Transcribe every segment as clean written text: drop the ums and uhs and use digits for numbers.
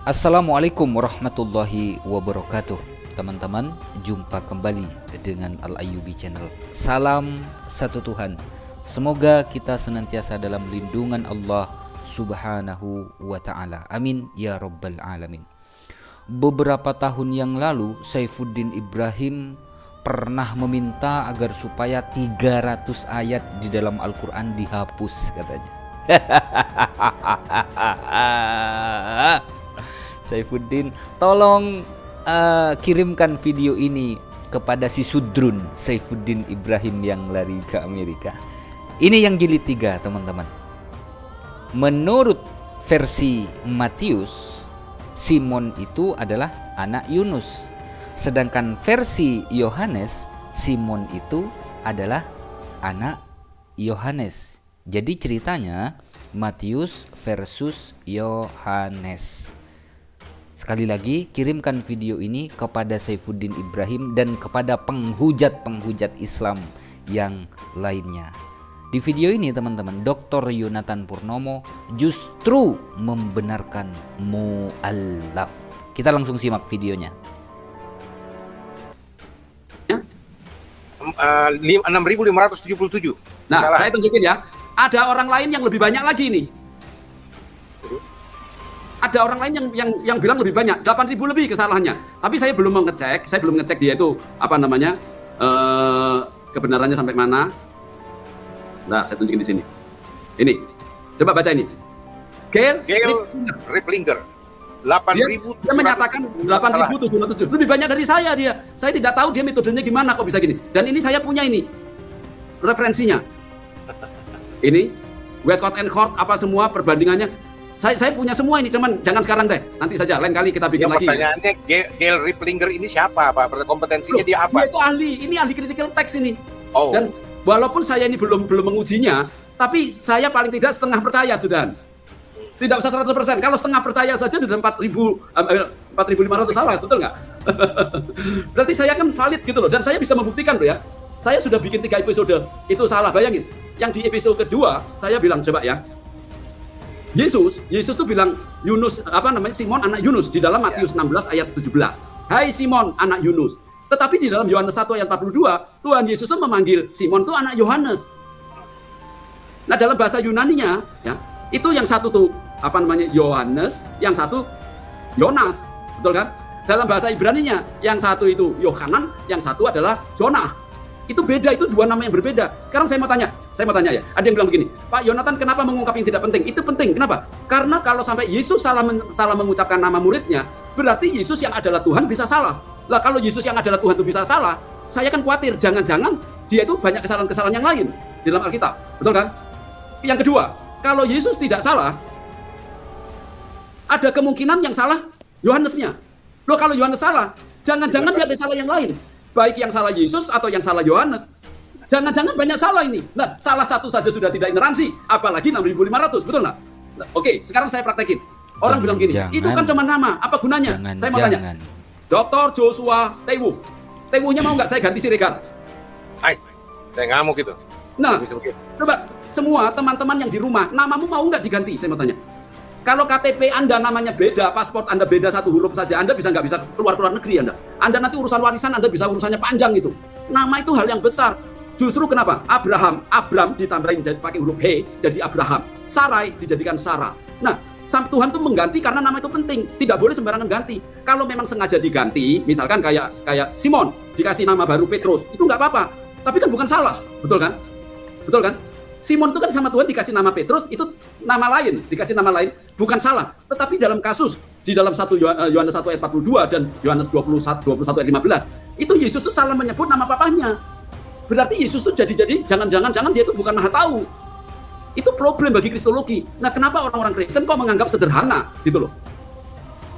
Assalamualaikum warahmatullahi wabarakatuh. Teman-teman, jumpa kembali dengan Al-Ayyubi Channel. Salam satu Tuhan. Semoga kita senantiasa dalam lindungan Allah Subhanahu wa ta'ala. Amin ya rabbal alamin. Beberapa tahun yang lalu Saifuddin Ibrahim pernah meminta agar supaya 300 ayat di dalam Al-Quran dihapus katanya. Saifuddin, tolong kirimkan video ini kepada si Sudrun Saifuddin Ibrahim yang lari ke Amerika. Ini yang jilid 3, teman-teman. Menurut versi Matius, Simon itu adalah anak Yunus. Sedangkan versi Yohanes, Simon itu adalah anak Yohanes. Jadi ceritanya Matius versus Yohanes. Sekali lagi, kirimkan video ini kepada Saifuddin Ibrahim dan kepada penghujat-penghujat Islam yang lainnya. Di video ini teman-teman, Dr. Yonatan Purnomo justru membenarkan mu'allaf. Kita langsung simak videonya. 6.577. Nah, saya tunjukin ya. Ada orang lain yang lebih banyak lagi nih. Ada orang lain yang bilang lebih banyak, 8.000 lebih kesalahannya. Tapi saya belum ngecek dia itu apa namanya kebenarannya sampai mana. Nah, saya tunjukin di sini. Ini, coba baca ini. Gail Riplinger, 8.000. Dia menyatakan 8.700 lebih banyak dari saya dia. Saya tidak tahu dia metodenya gimana kok bisa gini. Dan ini saya punya ini referensinya. Ini Westcott and Hort apa semua perbandingannya. Saya punya semua ini, cuman jangan sekarang deh. Nanti saja, lain kali kita bikin lagi. Pertanyaannya, Gail Riplinger ini siapa, Pak? Kompetensinya dia apa? Dia itu ahli, ini ahli critical text ini. Oh. Dan walaupun saya ini belum mengujinya, tapi saya paling tidak setengah percaya sudah. Tidak usah 100%. Kalau setengah percaya saja sudah 4.500 salah, betul nggak? Berarti saya kan valid gitu loh. Dan saya bisa membuktikan loh ya. Saya sudah bikin 3 episode, itu salah. Bayangin, yang di episode kedua, saya bilang coba ya. Yesus tuh bilang Simon anak Yunus di dalam Matius 16 ayat 17. Hai Simon anak Yunus. Tetapi di dalam Yohanes 1 ayat 42, Tuhan Yesus tuh memanggil Simon tuh anak Yohanes. Nah, dalam bahasa Yunaninya ya, itu yang satu tuh Yohanes, yang satu Yonas, betul kan? Dalam bahasa Ibraninya, yang satu itu Yohanan, yang satu adalah Jonah. Itu beda, itu 2 nama yang berbeda. Sekarang saya mau tanya ya. Ada yang bilang begini, Pak Yonatan kenapa mengungkap yang tidak penting? Itu penting, kenapa? Karena kalau sampai Yesus salah mengucapkan nama muridnya, berarti Yesus yang adalah Tuhan bisa salah. Lah kalau Yesus yang adalah Tuhan itu bisa salah, saya kan khawatir jangan-jangan dia itu banyak kesalahan-kesalahan yang lain di dalam Alkitab, betul kan? Yang kedua, kalau Yesus tidak salah, ada kemungkinan yang salah Yohanesnya. Loh kalau Yohanes salah, jangan-jangan dia ada salah yang lain. Baik yang salah Yesus atau yang salah Yohanes. Jangan-jangan banyak salah ini. Nah, salah satu saja sudah tidak ignoransi, apalagi 6.500, betul nggak? Nah, oke, sekarang saya praktekin. Orang bilang gini, itu kan cuma nama, apa gunanya? Saya mau tanya, Dr. Joshua Tewu. Tewunya mau nggak saya ganti Siregar? Saya ngamuk gitu. Nah, coba semua teman-teman yang di rumah, namamu mau nggak diganti? Saya mau tanya. Kalau KTP Anda namanya beda, paspor Anda beda 1 huruf saja, Anda nggak bisa keluar negeri Anda. Anda nanti urusan warisan Anda bisa urusannya panjang itu. Nama itu hal yang besar. Justru kenapa? Abram ditambahin jadi pakai huruf He, jadi Abraham. Sarai dijadikan Sarah. Nah, Tuhan tuh mengganti karena nama itu penting. Tidak boleh sembarangan ganti. Kalau memang sengaja diganti, misalkan kayak Simon dikasih nama baru Petrus, itu nggak apa-apa. Tapi kan bukan salah, betul kan? Betul kan? Simon itu kan sama Tuhan dikasih nama Petrus, itu nama lain, dikasih nama lain, bukan salah. Tetapi dalam kasus, di dalam Yohanes 1 ayat 42 dan Yohanes 21 ayat 15, itu Yesus itu salah menyebut nama papahnya. Berarti Yesus itu jadi jangan-jangan dia itu bukan maha tahu. Itu problem bagi Kristologi. Nah, kenapa orang-orang Kristen kok menganggap sederhana gitu loh?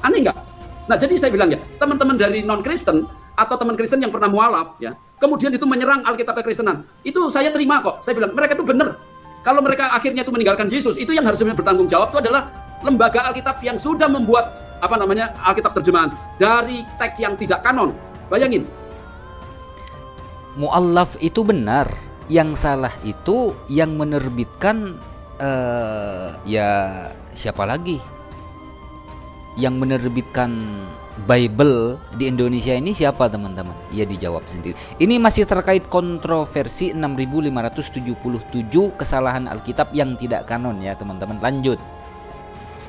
Aneh nggak? Nah, jadi saya bilang ya, teman-teman dari non-Kristen atau teman Kristen yang pernah mualaf ya, kemudian itu menyerang Alkitab kekristenan, itu saya terima kok. Saya bilang mereka itu benar. Kalau mereka akhirnya itu meninggalkan Yesus, itu yang harusnya bertanggung jawab itu adalah lembaga Alkitab yang sudah membuat Alkitab terjemahan dari teks yang tidak kanon. Bayangin. Mu'allaf itu benar, yang salah itu yang menerbitkan ya siapa lagi? yang menerbitkan Bible di Indonesia ini siapa teman-teman? Ya dijawab sendiri. Ini masih terkait kontroversi 6577 kesalahan Alkitab yang tidak kanon ya teman-teman. Lanjut.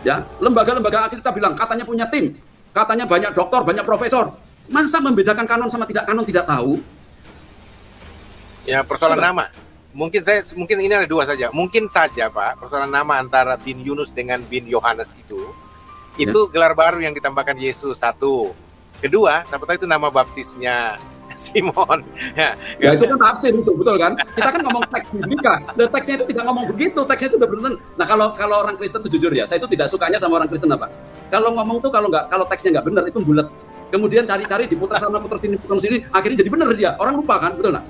Ya, lembaga-lembaga kita bilang katanya punya tim, katanya banyak dokter, banyak profesor. Masa membedakan kanon sama tidak kanon tidak tahu? Ya, persoalan nama. Mungkin ini ada dua saja. Mungkin saja Pak, persoalan nama antara bin Yunus dengan bin Yohanes itu gelar baru yang ditambahkan Yesus, satu. Kedua, siapa tahu itu nama baptisnya Simon. Ya itu kan tafsir itu, betul kan? Kita kan ngomong teks biblika, dan teksnya itu tidak ngomong begitu, teksnya sudah benar. Nah kalau orang Kristen itu jujur ya, saya itu tidak sukanya sama orang Kristen apa? Kalau ngomong tuh kalau teksnya nggak benar itu bulat. Kemudian cari-cari diputar sana putar sini, akhirnya jadi benar dia. Orang lupa kan, betul nggak?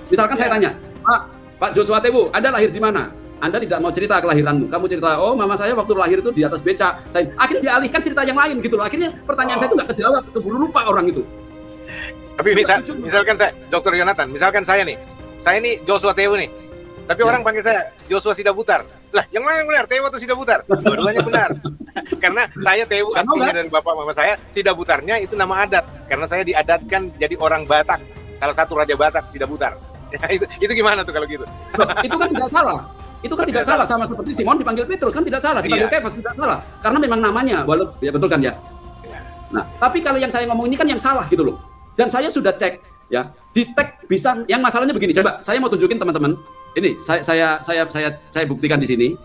Misalkan saya tanya, Pak Joshua Tewu, Anda lahir di mana? Anda tidak mau cerita kelahiranmu. Kamu cerita, oh mama saya waktu lahir itu di atas beca. Akhirnya dialihkan cerita yang lain gitu loh. Akhirnya pertanyaan saya itu nggak kejawab, keburu lupa orang itu. Tapi misalkan saya, Dr. Yonatan, misalkan saya nih Joshua Tewu nih. Tapi orang panggil saya Joshua Sidabutar. Lah, yang mana yang benar? Tewu atau Sidabutar? Dua-duanya benar. Karena saya Tewu aslinya dari bapak mama saya, Sidabutarnya itu nama adat. Karena saya diadatkan jadi orang Batak. Salah satu raja Batak, Sidabutar. Ya, itu gimana tuh kalau gitu? Itu kan tidak salah. Itu kan tidak salah, sama seperti Simon dipanggil Petrus kan tidak salah, dipanggil Kefas tidak salah, karena memang namanya, walaupun ya betul kan ya. Nah, tapi kalau yang saya ngomong ini kan yang salah gitu loh. Dan saya sudah cek ya, di tag bisa, yang masalahnya begini. Coba saya mau tunjukin teman-teman. Ini saya buktikan di sini.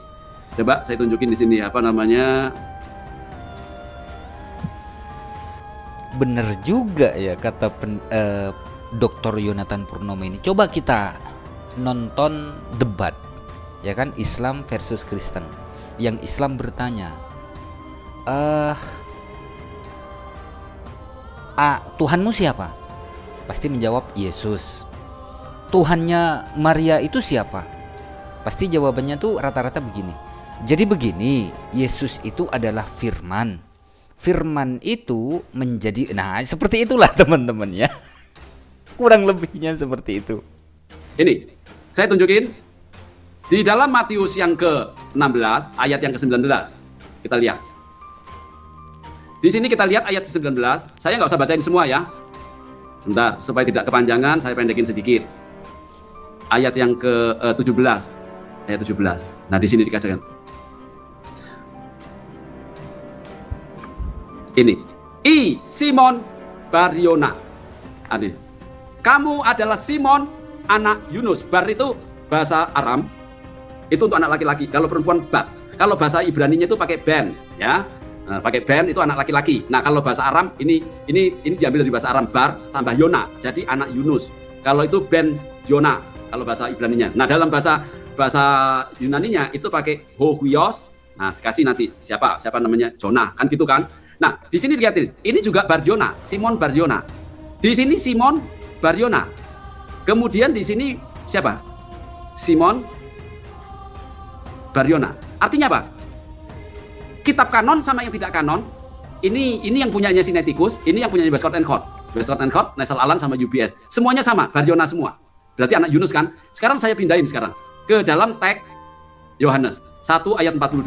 Coba saya tunjukin di sini apa namanya. Bener juga ya kata Dr. Yonatan Purnomo ini. Coba kita nonton debat, ya kan, Islam versus Kristen. Yang Islam bertanya, Tuhanmu siapa? Pasti menjawab Yesus. Tuhannya Maria itu siapa? Pasti jawabannya tuh rata-rata begini. Jadi begini, Yesus itu adalah firman. Firman itu menjadi, nah seperti itulah teman-teman ya. Kurang lebihnya seperti itu. Ini, saya tunjukin di dalam Matius yang ke-16 ayat yang ke-19. Kita lihat. Di sini kita lihat ayat 19. Saya nggak usah bacain semua ya. Sebentar, supaya tidak kepanjangan, saya pendekin sedikit. Ayat yang ke-17. Ayat 17. Nah, di sini dikasihkan. Ini. Simon Bar-Yona. Kamu adalah Simon, anak Yunus. Bar itu bahasa Aram. Itu untuk anak laki-laki. Kalau perempuan bat. Kalau bahasa Ibraninya itu pakai ben, ya. Nah, pakai ben itu anak laki-laki. Nah, kalau bahasa Aram ini diambil dari bahasa Aram, Bar tambah Yona. Jadi anak Yunus. Kalau itu Ben Yona kalau bahasa Ibraninya. Nah, dalam bahasa Yunaninya itu pakai Hohuios. Nah, kasih nanti siapa namanya Jonah, kan gitu kan. Nah, di sini lihatin. Ini juga Bar-Yona, Simon Bar-Yona. Di sini Simon Bar-Yona. Kemudian di sini siapa? Simon Bar-Yona. Artinya apa? Kitab kanon sama yang tidak kanon, ini yang punyanya Sinaiticus, ini yang punyanya Westcott and Hort. Westcott and Hort, Nessel Aland sama UBS. Semuanya sama, Bar-Yona semua. Berarti anak Yunus kan? Sekarang saya pindahin ke dalam teks Yohanes 1 ayat 42.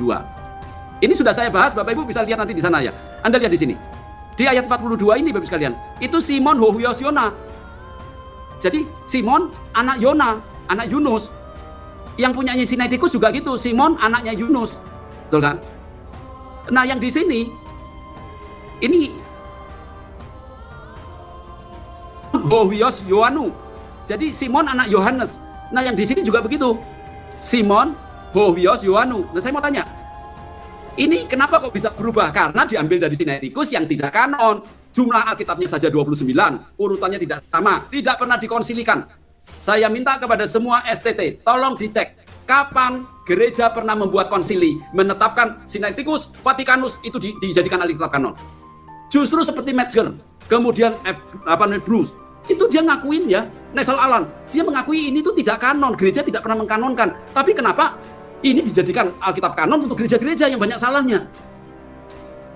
Ini sudah saya bahas, Bapak Ibu bisa lihat nanti di sana ya. Anda lihat di sini. Di ayat 42 ini Bapak sekalian, itu Simon Hohuios Yona. Jadi Simon anak Yona, anak Yunus. Yang punyanya Sinaiticus juga gitu, Simon anaknya Yunus. Betul kan? Nah, yang di sini ini Hohuios Yohanu. Jadi Simon anak Yohanes. Nah, yang di sini juga begitu. Simon Hohuios Yohanu. Nah, saya mau tanya, ini kenapa kok bisa berubah? Karena diambil dari Sinaiticus yang tidak kanon. Jumlah Alkitabnya saja 29, urutannya tidak sama, tidak pernah dikonsilikan. Saya minta kepada semua STT, tolong dicek kapan gereja pernah membuat konsili, menetapkan Sinaiticus, Vatikanus itu dijadikan Alkitab kanon. Justru seperti Metzger, kemudian Bruce, itu dia ngakuin ya, Nessel Aland, dia mengakui ini itu tidak kanon, gereja tidak pernah mengkanonkan. Tapi kenapa ini dijadikan Alkitab kanon untuk gereja-gereja yang banyak salahnya?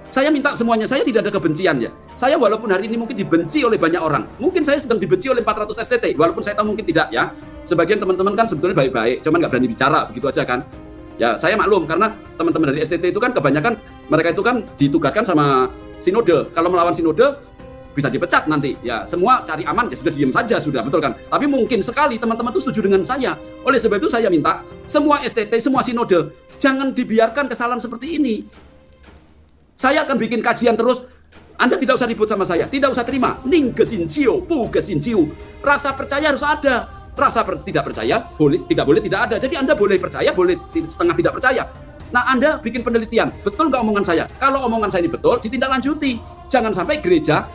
Saya minta semuanya, saya tidak ada kebencian ya. Saya walaupun hari ini mungkin dibenci oleh banyak orang, mungkin saya sedang dibenci oleh 400 STT, walaupun saya tahu mungkin tidak ya. Sebagian teman-teman kan sebetulnya baik-baik, cuman nggak berani bicara, begitu aja kan. Ya, saya maklum karena teman-teman dari STT itu kan kebanyakan Mereka itu kan ditugaskan sama sinode. Kalau melawan sinode bisa dipecat nanti. Ya, semua cari aman ya sudah diam saja sudah, betul kan? Tapi mungkin sekali teman-teman itu setuju dengan saya. Oleh sebab itu saya minta semua STT, semua sinode jangan dibiarkan kesalahan seperti ini. Saya akan bikin kajian terus. Anda tidak usah ribut sama saya, tidak usah terima. Ning gesincio, pu gesincio. Rasa percaya harus ada. Rasa tidak percaya boleh tidak ada. Jadi Anda boleh percaya, boleh setengah tidak percaya. Nah, Anda bikin penelitian, betul nggak omongan saya? Kalau omongan saya ini betul, ditindaklanjuti. Jangan sampai gereja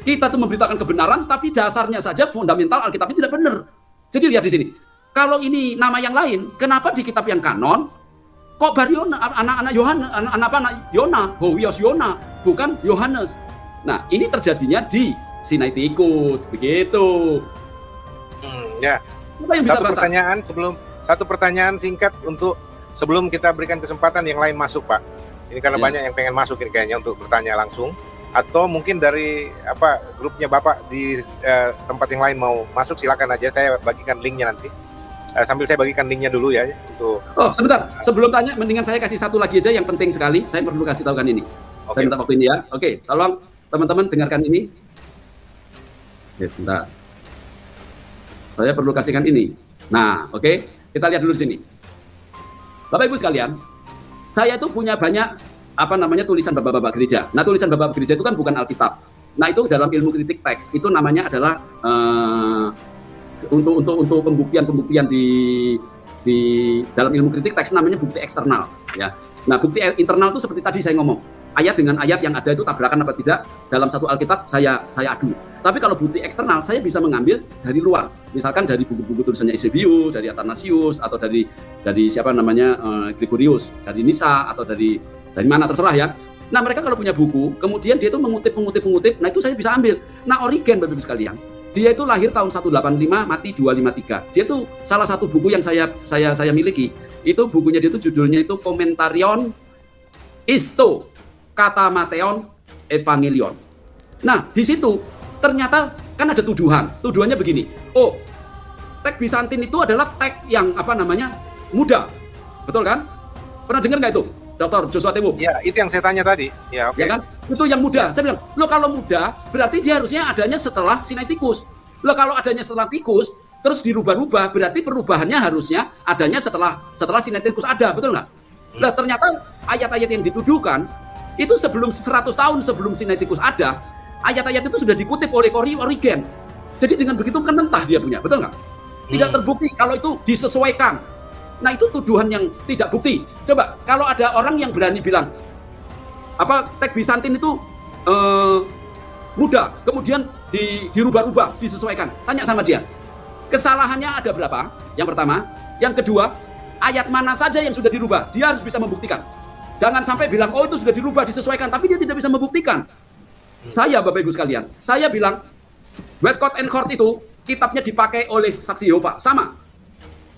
kita tuh memberitakan kebenaran, tapi dasarnya saja fundamental Alkitabnya tidak benar. Jadi lihat di sini. Kalau ini nama yang lain, kenapa di kitab yang kanon kok Bariona, anak-anak Yohanes, anak-anak Yona, Howios Yona, bukan Yohanes. Nah, ini terjadinya di Sinaiticus, begitu. Ya. Apa yang bisa Satu pertanyaan singkat untuk sebelum kita berikan kesempatan yang lain masuk, Pak. Ini karena banyak yang pengen masuk ini kayaknya untuk bertanya langsung. Atau mungkin dari grupnya Bapak di tempat yang lain mau masuk, silakan aja, saya bagikan linknya nanti. Sambil saya bagikan linknya dulu ya untuk. Oh, sebentar, sebelum tanya mendingan saya kasih satu lagi aja yang penting sekali, saya perlu kasih tahukan ini. Saya minta waktu ini ya. Oke, tolong teman-teman dengarkan ini. Oke, sebentar. Saya perlu kasihkan ini. Nah, oke, kita lihat dulu di sini. Bapak Ibu sekalian, saya itu punya banyak tulisan bapak-bapak gereja. Nah, tulisan bapak gereja itu kan bukan Alkitab. Nah, itu dalam ilmu kritik teks itu namanya adalah untuk pembuktian di dalam ilmu kritik teks namanya bukti eksternal, ya. Nah, bukti internal itu seperti tadi saya ngomong, ayat dengan ayat yang ada itu tabrakan apa tidak dalam satu Alkitab saya adu. Tapi kalau bukti eksternal saya bisa mengambil dari luar, misalkan dari buku-buku tulisannya Eusebius, dari Athanasius, atau dari siapa namanya Gregorius, dari Nisa, atau dari mana terserah ya. Nah, mereka kalau punya buku, kemudian dia itu mengutip, nah itu saya bisa ambil. Nah, Origen Bapak Ibu sekalian, dia itu lahir tahun 185, mati 253. Dia itu salah satu buku yang saya miliki. Itu bukunya dia itu judulnya itu Commentarion Isto Kata Mateon Evangelion. Nah, di situ ternyata kan ada tuduhannya begini. Oh, teks Bizantin itu adalah teks yang muda, betul kan? Pernah dengar nggak itu, Dr. Joshua Tewu? Ya, itu yang saya tanya tadi. Ya, oke. Ya kan? Itu yang muda. Saya bilang, lo kalau muda berarti dia harusnya adanya setelah Sinaiticus. Lo kalau adanya setelah Tikus terus dirubah-rubah, berarti perubahannya harusnya adanya setelah Sinaiticus ada, betul nggak? Nah, ternyata ayat-ayat yang dituduhkan itu sebelum 100 tahun sebelum Sinaiticus ada, ayat-ayat itu sudah dikutip oleh Origen. Jadi dengan begitu kan mentah dia punya, betul nggak? Tidak terbukti kalau itu disesuaikan. Nah, itu tuduhan yang tidak bukti. Coba kalau ada orang yang berani bilang teks Bizantin itu muda, kemudian dirubah-rubah, disesuaikan. Tanya sama dia, kesalahannya ada berapa? Yang pertama. Yang kedua, ayat mana saja yang sudah dirubah? Dia harus bisa membuktikan. Jangan sampai bilang, oh itu sudah dirubah, disesuaikan, tapi dia tidak bisa membuktikan. Saya, Bapak Ibu sekalian, saya bilang, Westcott and Hort itu kitabnya dipakai oleh saksi Yehova, sama.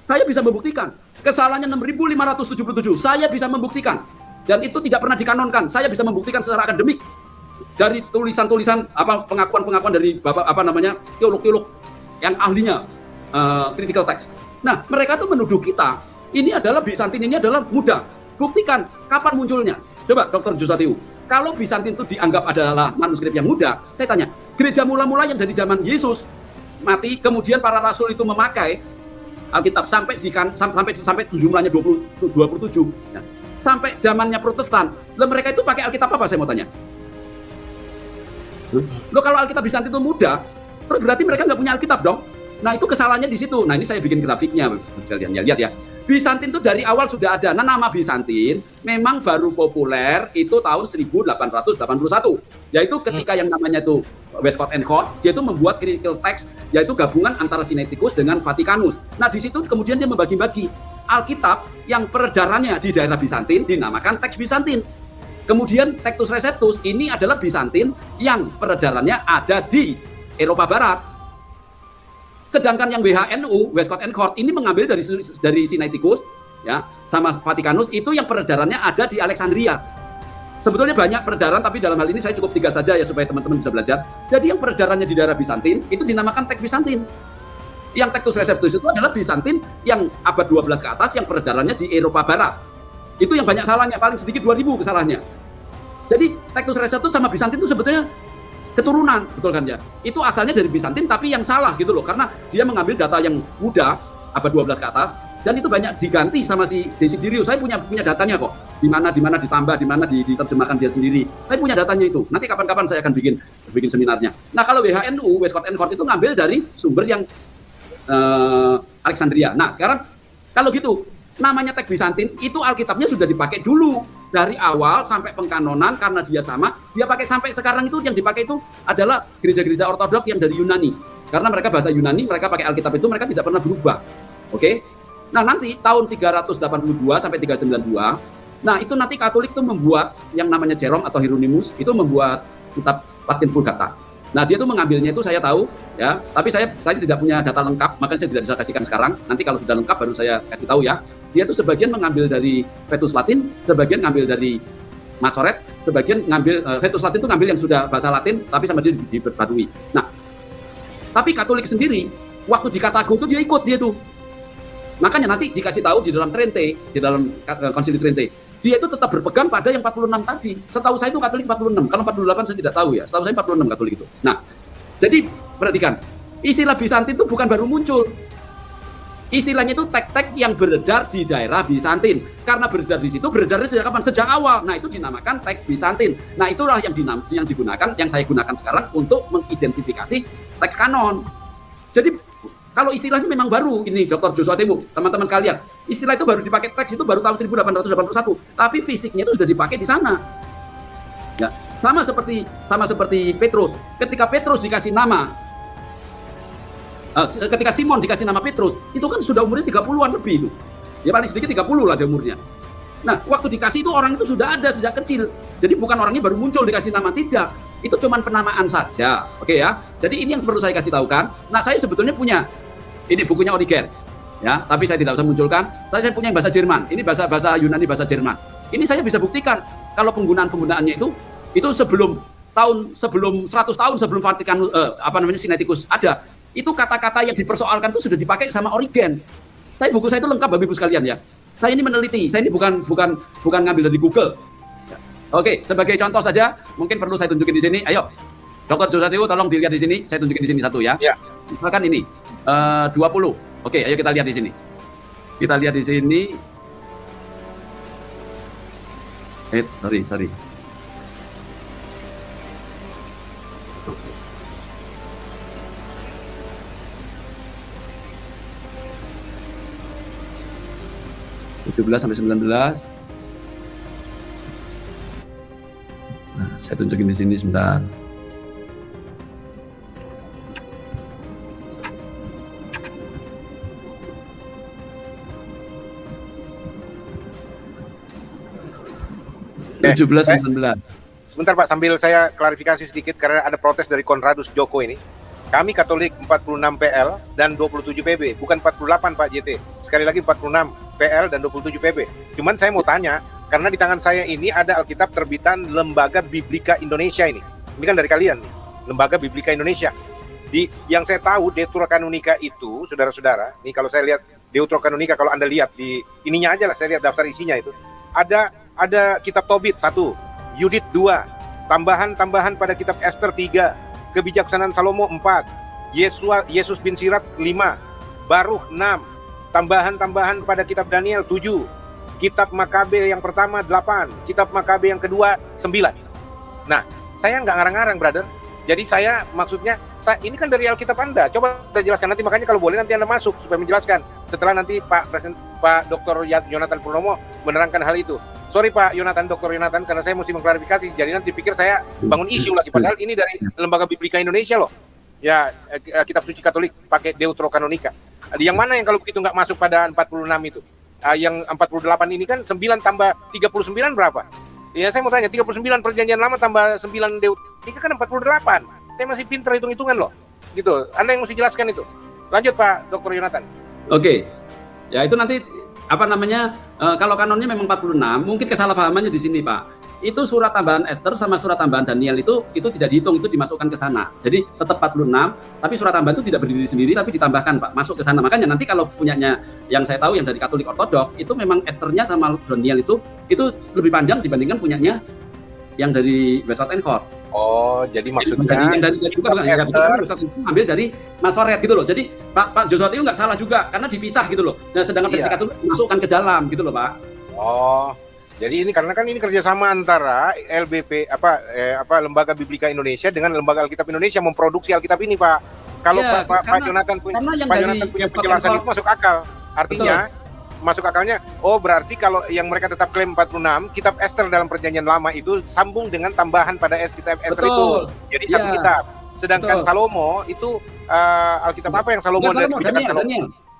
Saya bisa membuktikan. Kesalahannya 6.577, saya bisa membuktikan. Dan itu tidak pernah dikanonkan, saya bisa membuktikan secara akademik. Dari tulisan-tulisan pengakuan-pengakuan dari teolog-teolog yang ahlinya critical text. Nah, mereka tuh menuduh kita ini adalah Bizantin, ini adalah muda. Buktikan kapan munculnya. Coba Dr. Joshua Tewu, kalau Bizantin itu dianggap adalah manuskrip yang muda, saya tanya, gereja mula-mula yang dari zaman Yesus mati, kemudian para rasul itu memakai Alkitab sampai jumlahnya 27. Nah, sampai zamannya Protestan, mereka itu pakai Alkitab apa, saya mau tanya? Lo kalau Alkitab Bizantin itu muda, berarti mereka nggak punya Alkitab dong. Nah, itu kesalahannya di situ. Nah, ini saya bikin grafiknya, kalian ya, lihat ya. Bizantin itu dari awal sudah ada. Nah, nama Bizantin memang baru populer itu tahun 1881. Yaitu ketika yang namanya itu Westcott and Hort, dia itu membuat critical text, yaitu gabungan antara Sinaiticus dengan Vaticanus. Nah, di situ kemudian dia membagi-bagi Alkitab yang peredarannya di daerah Bizantin dinamakan teks Bizantin. Kemudian Textus Receptus ini adalah Bizantin yang peredarannya ada di Eropa Barat. Sedangkan yang WHNU, Westcott and Hort, ini mengambil dari Sinaiticus, ya, sama Vaticanus, itu yang peredarannya ada di Alexandria. Sebetulnya banyak peredaran, tapi dalam hal ini saya cukup 3 saja ya supaya teman-teman bisa belajar. Jadi yang peredarannya di daerah Bizantin itu dinamakan teks Bizantin. Yang Textus Receptus itu adalah Bizantin yang abad 12 ke atas yang peredarannya di Eropa Barat. Itu yang banyak salahnya, paling sedikit 2000 kesalahannya. Jadi Tectus Receptus sama Bizantin itu sebetulnya keturunan, betul kan ya? Itu asalnya dari Bizantin tapi yang salah gitu loh, karena dia mengambil data yang muda abad 12 ke atas dan itu banyak diganti sama si Desiderius. Saya punya datanya kok. Di mana ditambah, di mana diterjemahkan dia sendiri. Saya punya datanya itu. Nanti kapan-kapan saya akan bikin seminarnya. Nah, kalau WHNU, Westcott and Hort itu ngambil dari sumber yang Alexandria. Nah, sekarang kalau gitu namanya teks Bizantin itu Alkitabnya sudah dipakai dulu dari awal sampai pengkanonan, karena dia sama, dia pakai sampai sekarang. Itu yang dipakai itu adalah gereja-gereja ortodok yang dari Yunani, karena mereka bahasa Yunani, mereka pakai Alkitab itu, mereka tidak pernah berubah. Oke. Nah, nanti tahun 382 sampai 392, nah itu nanti Katolik itu membuat yang namanya Jerome atau Hieronymus, itu membuat kitab Latin Vulgata. Nah, dia itu mengambilnya itu saya tahu ya, tapi saya tidak punya data lengkap, makanya saya tidak bisa kasihkan sekarang. Nanti kalau sudah lengkap baru saya kasih tahu ya. Dia itu sebagian mengambil dari Vetus Latin, sebagian ngambil dari Masoret, sebagian ngambil Vetus Latin itu ngambil yang sudah bahasa Latin tapi sama dia diperbarui. Nah, tapi Katolik sendiri waktu di Kartago itu dia ikut dia tuh. Makanya nanti dikasih tahu di dalam Trente, di dalam Konsili Trente, dia itu tetap berpegang pada yang 46 tadi. Setahu saya itu Katolik 46, kalau 48 saya tidak tahu ya. Setahu saya 46 Katolik itu. Nah, jadi perhatikan, istilah Bizantin itu bukan baru muncul. Istilahnya itu teks-teks yang beredar di daerah Bizantin. Karena beredar di situ, beredarnya sejak kapan? Sejak awal. Nah, itu dinamakan teks Bizantin. Nah, itulah yang digunakan, yang saya gunakan sekarang untuk mengidentifikasi teks kanon. Jadi kalau istilahnya memang baru ini, Dr. Joshua Temu, teman-teman sekalian, istilah itu baru dipakai teks itu baru tahun 1881, tapi fisiknya itu sudah dipakai di sana. Ya, sama seperti Petrus. Ketika Petrus dikasih nama, ketika Simon dikasih nama Petrus, itu kan sudah umurnya 30-an lebih itu. Ya paling sedikit 30 lah dia umurnya. Nah, waktu dikasih itu orang itu sudah ada sejak kecil. Jadi bukan orangnya baru muncul dikasih nama, tidak. Itu cuma penamaan saja. Oke ya. Jadi ini yang perlu saya kasih tahu kan. Nah, saya sebetulnya punya ini bukunya Origen. Ya, tapi saya tidak usah munculkan. Saya punya yang bahasa Jerman. Ini bahasa Yunani, bahasa Jerman. Ini saya bisa buktikan kalau penggunaannya itu sebelum 100 tahun sebelum Vatikan Sinaiticus ada. Itu kata-kata yang dipersoalkan itu sudah dipakai sama Origen. Buku saya itu lengkap Bapak Ibu sekalian ya. Saya ini meneliti. Saya ini bukan ngambil dari Google. Oke, sebagai contoh saja, mungkin perlu saya tunjukin di sini. Ayo, Dr. Joshua Temu, tolong dilihat di sini. Saya tunjukin di sini satu ya. Ya. Misalkan ini 20. Oke, ayo kita lihat di sini. Kita lihat di sini. Sorry. sampai 19. Nah, saya tunjukin di sini sebentar. Okay. 17-19. Sebentar Pak, sambil saya klarifikasi sedikit karena ada protes dari Konradus Joko ini. Kami Katolik 46 PL dan 27 PB, bukan 48 Pak JT. Sekali lagi 46 PL dan 27 PB. Cuman saya mau tanya, karena di tangan saya ini ada Alkitab terbitan Lembaga Biblika Indonesia ini. Ini kan dari kalian, Lembaga Biblika Indonesia. Yang saya tahu Deuterokanonika itu, saudara-saudara, ini kalau saya lihat Deuterokanonika, kalau Anda lihat di ininya aja lah, saya lihat daftar isinya itu. Ada kitab Tobit 1, Yudit 2, tambahan-tambahan pada kitab Esther 3, Kebijaksanaan Salomo 4, Yesus bin Sirat 5, Baruch 6, tambahan-tambahan pada kitab Daniel 7, kitab Makabe yang pertama 8, kitab Makabe yang kedua 9. Nah, saya nggak ngarang-ngarang, brother. Jadi saya maksudnya, ini kan dari Alkitab Anda. Coba saya jelaskan nanti, makanya kalau boleh nanti Anda masuk supaya menjelaskan. Setelah nanti Pak Dr. Yonatan Purnomo menerangkan hal itu. Sorry Pak Dr. Yonatan, karena saya mesti mengklarifikasi. Jadi nanti pikir saya bangun isu lagi. Padahal ini dari Lembaga Biblika Indonesia loh. Ya, kitab suci Katolik pakai Deuterokanonika. Yang mana yang kalau begitu nggak masuk pada 46 itu? Yang 48 ini kan 9 tambah 39 berapa? Ya saya mau tanya, 39 perjanjian lama tambah 9 ini kan 48. Saya masih pinter hitung-hitungan loh. Gitu. Anda yang mesti jelaskan itu. Lanjut Pak Dr. Yonatan. Oke. Ya itu nanti kalau kanonnya memang 46, mungkin kesalahpahamannya di sini Pak. Itu surat tambahan Esther sama surat tambahan Daniel itu tidak dihitung, itu dimasukkan ke sana. Jadi tetap 46, tapi surat tambahan itu tidak berdiri sendiri tapi ditambahkan Pak, masuk ke sana. Makanya nanti kalau punyanya yang saya tahu yang dari Katolik Ortodok, itu memang Esthernya sama Daniel itu lebih panjang dibandingkan punyanya yang dari Westcott and Hort. Oh, jadi maksudnya yang dari bukan yang ambil dari Masoret gitu loh. Jadi Pak Joshua Tewu nggak salah juga karena dipisah gitu loh. Nah, sedangkan versi Katolik masukkan ke dalam gitu loh, Pak. Oh, jadi ini karena kan ini kerjasama antara LBP Lembaga Biblika Indonesia dengan Lembaga Alkitab Indonesia memproduksi Alkitab ini, Pak. Kalau Pak Jonathan punya penjelasan itu masuk akal. Artinya masuk akalnya, oh berarti kalau yang mereka tetap klaim 46, kitab Ester dalam perjanjian lama itu sambung dengan tambahan pada kitab Ester itu. Jadi satu kitab. Sedangkan Salomo itu Alkitab apa yang Salomo dari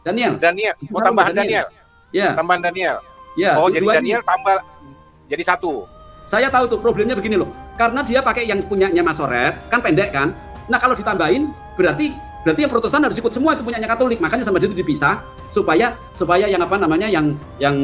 Daniel. Oh, tambahan Daniel. Ya. Tambahan Daniel. Ya, oh, jadi Daniel tambah jadi satu. Saya tahu tuh problemnya begini loh. Karena dia pakai yang punyanya Masoret, kan pendek kan. Nah, kalau ditambahin berarti yang Protestan harus ikut semua itu punyanya Katolik. Makanya sama dia itu dipisah supaya yang yang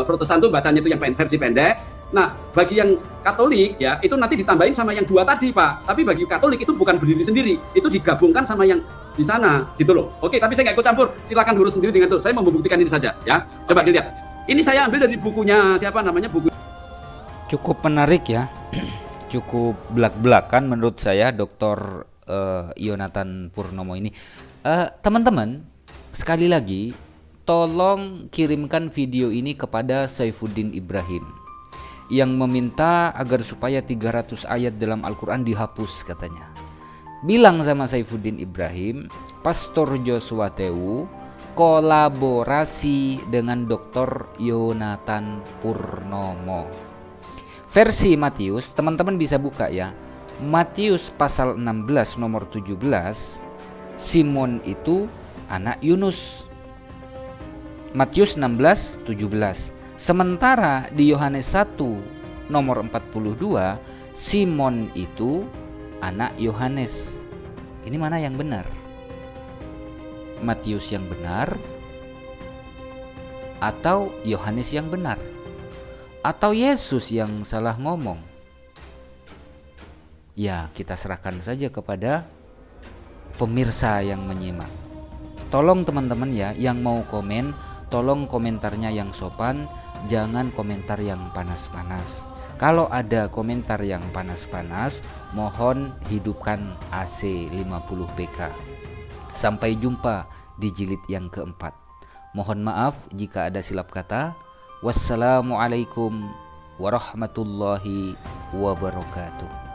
Protestan tuh bacanya itu yang versi pendek. Nah, bagi yang Katolik ya itu nanti ditambahin sama yang dua tadi, Pak. Tapi bagi Katolik itu bukan berdiri sendiri, itu digabungkan sama yang di sana gitu loh. Oke, tapi saya nggak ikut campur. Silakan urus sendiri dengan itu. Saya mau membuktikan ini saja ya. Coba dilihat. Ini saya ambil dari bukunya siapa namanya buku. Cukup menarik ya. Cukup belak-belakan menurut saya Dr. Yonatan Purnomo ini. Teman-teman, sekali lagi tolong kirimkan video ini kepada Saifuddin Ibrahim yang meminta agar supaya 300 ayat dalam Al-Quran dihapus katanya. Bilang sama Saifuddin Ibrahim, Pastor Joshua Tewu kolaborasi dengan Dr. Yonatan Purnomo. Versi Matius, teman-teman bisa buka ya. Matius pasal 16 nomor 17, Simon itu anak Yunus. Matius 16, 17. Sementara di Yohanes 1 nomor 42, Simon itu anak Yohanes. Ini mana yang benar? Matius yang benar atau Yohanes yang benar? Atau Yesus yang salah ngomong? Ya, kita serahkan saja kepada pemirsa yang menyimak. Tolong teman-teman ya, yang mau komen, tolong komentarnya yang sopan, jangan komentar yang panas-panas. Kalau ada komentar yang panas-panas, mohon hidupkan AC 50 PK. Sampai jumpa di jilid yang keempat. Mohon maaf jika ada silap kata. Wassalamualaikum warahmatullahi wabarakatuh.